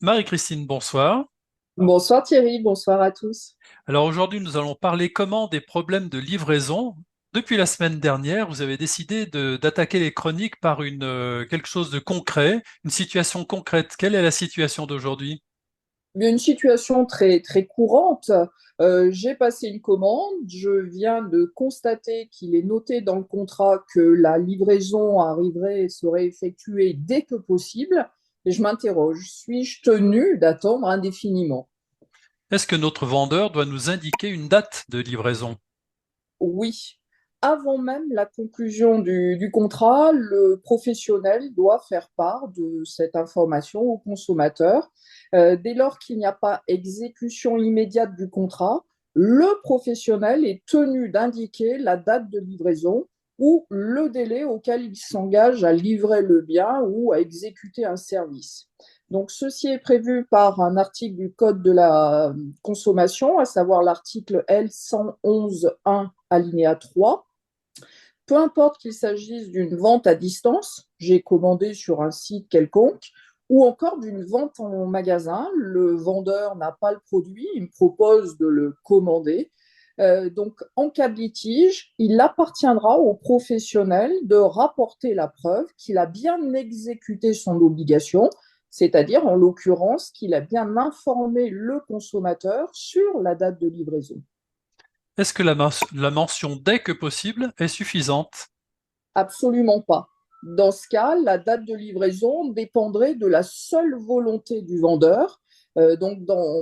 Marie-Christine, bonsoir. Bonsoir Thierry, bonsoir à tous. Alors aujourd'hui, nous allons parler comment des problèmes de livraison. Depuis la semaine dernière, vous avez décidé d'attaquer les chroniques par quelque chose de concret, une situation concrète. Quelle est la situation d'aujourd'hui? Il y a une situation très, très courante. J'ai passé une commande, je viens de constater qu'il est noté dans le contrat que la livraison arriverait et serait effectuée dès que possible. Et je m'interroge, suis-je tenu d'attendre indéfiniment? Est-ce que notre vendeur doit nous indiquer une date de livraison? Oui. Avant même la conclusion du contrat, le professionnel doit faire part de cette information au consommateur. Dès lors qu'il n'y a pas exécution immédiate du contrat, le professionnel est tenu d'indiquer la date de livraison ou le délai auquel il s'engage à livrer le bien ou à exécuter un service. Donc, ceci est prévu par un article du Code de la consommation, à savoir l'article L 111-1 alinéa 3. Peu importe qu'il s'agisse d'une vente à distance, j'ai commandé sur un site quelconque, ou encore d'une vente en magasin, le vendeur n'a pas le produit, il me propose de le commander. Donc, en cas de litige, il appartiendra au professionnel de rapporter la preuve qu'il a bien exécuté son obligation, c'est-à-dire en l'occurrence qu'il a bien informé le consommateur sur la date de livraison. Est-ce que la mention dès que possible est suffisante? Absolument pas. Dans ce cas, la date de livraison dépendrait de la seule volonté du vendeur.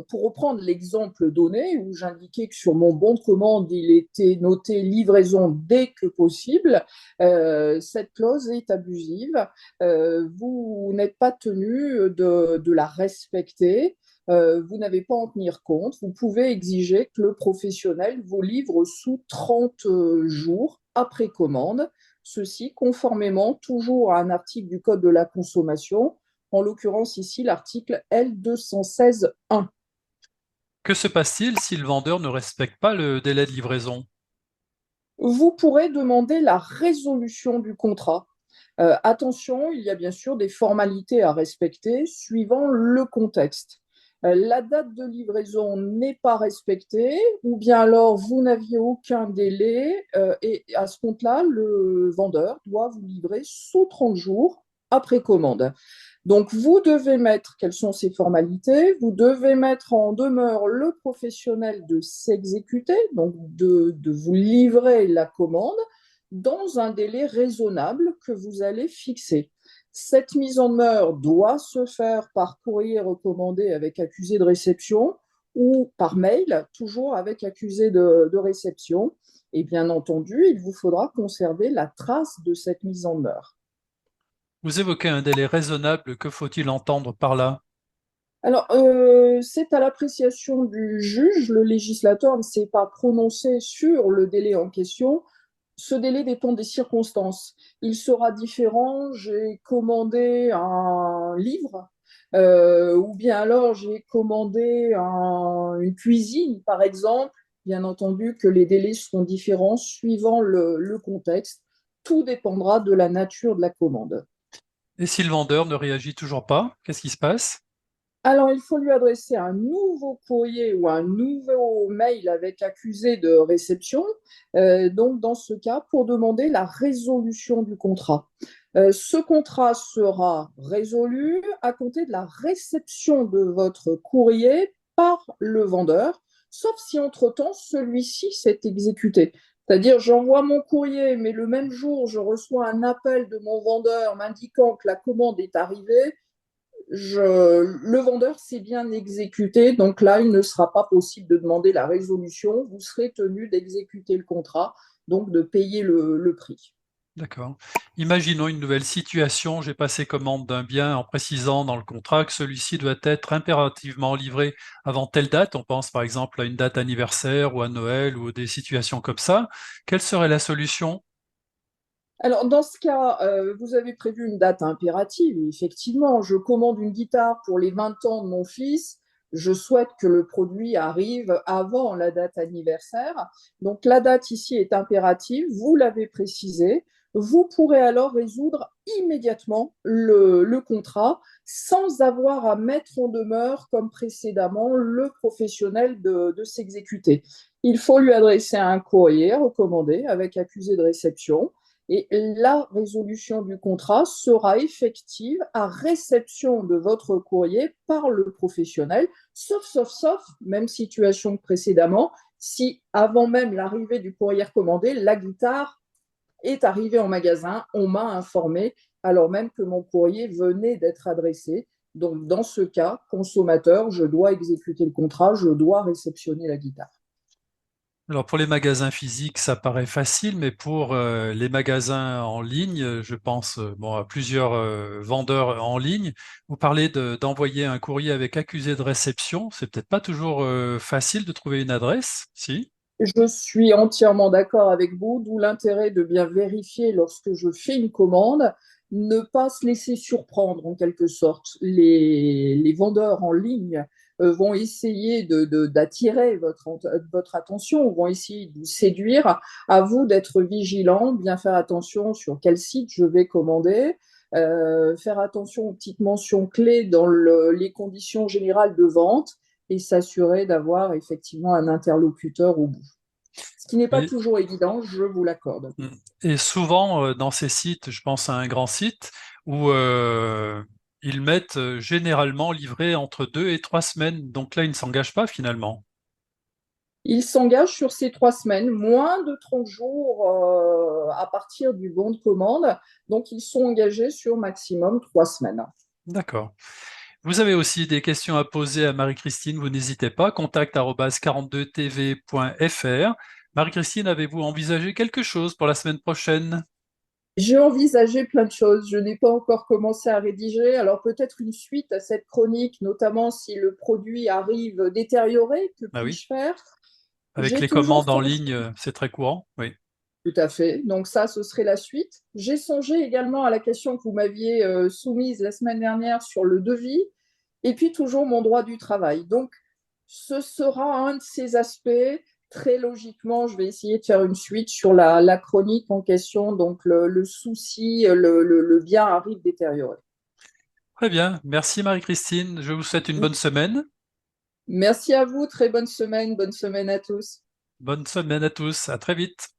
Pour reprendre l'exemple donné où j'indiquais que sur mon bon de commande, il était noté livraison dès que possible, cette clause est abusive. Vous n'êtes pas tenu de la respecter. Vous n'avez pas à en tenir compte. Vous pouvez exiger que le professionnel vous livre sous 30 jours après commande. Ceci conformément toujours à un article du Code de la consommation, en l'occurrence ici l'article L 216-1. Que se passe-t-il si le vendeur ne respecte pas le délai de livraison? Vous pourrez demander la résolution du contrat. Attention, il y a bien sûr des formalités à respecter suivant le contexte. La date de livraison n'est pas respectée, ou bien alors vous n'aviez aucun délai, et à ce compte-là, le vendeur doit vous livrer sous 30 jours après commande. Donc, vous devez mettre, quelles sont ces formalités? Vous devez mettre en demeure le professionnel de s'exécuter, donc de vous livrer la commande dans un délai raisonnable que vous allez fixer. Cette mise en demeure doit se faire par courrier recommandé avec accusé de réception ou par mail, toujours avec accusé de réception. Et bien entendu, il vous faudra conserver la trace de cette mise en demeure. Vous évoquez un délai raisonnable, que faut-il entendre par là? Alors, c'est à l'appréciation du juge. Le législateur ne s'est pas prononcé sur le délai en question. Ce délai dépend des circonstances. Il sera différent. J'ai commandé un livre, ou bien alors j'ai commandé une cuisine, par exemple. Bien entendu que les délais seront différents suivant le contexte. Tout dépendra de la nature de la commande. Et si le vendeur ne réagit toujours pas, qu'est-ce qui se passe? Alors, il faut lui adresser un nouveau courrier ou un nouveau mail avec accusé de réception, donc dans ce cas, pour demander la résolution du contrat. Ce contrat sera résolu à compter de la réception de votre courrier par le vendeur, sauf si entre-temps, celui-ci s'est exécuté. C'est-à-dire, j'envoie mon courrier, mais le même jour, je reçois un appel de mon vendeur m'indiquant que la commande est arrivée. Le vendeur s'est bien exécuté, donc là, il ne sera pas possible de demander la résolution. Vous serez tenu d'exécuter le contrat, donc de payer le prix. D'accord. Imaginons une nouvelle situation. J'ai passé commande d'un bien en précisant dans le contrat que celui-ci doit être impérativement livré avant telle date. On pense par exemple à une date anniversaire ou à Noël ou des situations comme ça. Quelle serait la solution? Alors, dans ce cas, vous avez prévu une date impérative. Effectivement, je commande une guitare pour les 20 ans de mon fils. Je souhaite que le produit arrive avant la date anniversaire. Donc, la date ici est impérative. Vous l'avez précisé. vous pourrez alors résoudre immédiatement le contrat sans avoir à mettre en demeure, comme précédemment, le professionnel de s'exécuter. Il faut lui adresser un courrier recommandé avec accusé de réception et la résolution du contrat sera effective à réception de votre courrier par le professionnel, sauf, même situation que précédemment, si avant même l'arrivée du courrier recommandé, la guitare est arrivée en magasin, on m'a informé, alors même que mon courrier venait d'être adressé. Donc, dans ce cas, consommateur, je dois exécuter le contrat, je dois réceptionner la guitare. Alors pour les magasins physiques, ça paraît facile, mais pour les magasins en ligne, je pense bon, à plusieurs vendeurs en ligne. Vous parlez d'envoyer un courrier avec accusé de réception. C'est peut-être pas toujours facile de trouver une adresse, si? Je suis entièrement d'accord avec vous, d'où l'intérêt de bien vérifier lorsque je fais une commande, ne pas se laisser surprendre en quelque sorte. Les vendeurs en ligne vont essayer d'attirer votre attention, vont essayer de vous séduire. À vous d'être vigilant, bien faire attention sur quel site je vais commander, faire attention aux petites mentions clés dans les conditions générales de vente et s'assurer d'avoir effectivement un interlocuteur au bout. Ce qui n'est pas Oui. toujours évident, je vous l'accorde. Mm. Et souvent, dans ces sites, je pense à un grand site où ils mettent généralement livré entre 2 et 3 semaines. Donc là, ils ne s'engagent pas finalement. Il s'engage sur ces 3 semaines, moins de 30 jours à partir du bon de commande. Donc, ils sont engagés sur maximum 3 semaines. D'accord. Vous avez aussi des questions à poser à Marie-Christine, vous n'hésitez pas, contact@42tv.fr. Marie-Christine, avez-vous envisagé quelque chose pour la semaine prochaine? J'ai envisagé plein de choses. Je n'ai pas encore commencé à rédiger. Alors, peut-être une suite à cette chronique, notamment si le produit arrive détérioré. Que Ah oui, puis-je faire? avec J'ai les toujours commandes en songé. ligne, c'est très courant. Oui. Tout à fait. Donc ça, ce serait la suite. J'ai songé également à la question que vous m'aviez soumise la semaine dernière sur le devis, et puis toujours mon droit du travail. Donc, ce sera un de ces aspects. Très logiquement, je vais essayer de faire une suite sur la chronique en question. Donc, le souci, le bien arrive détérioré. Très bien, merci Marie-Christine, je vous souhaite une bonne semaine. Merci à vous. Très bonne semaine. Bonne semaine à tous. Bonne semaine à tous, à très vite.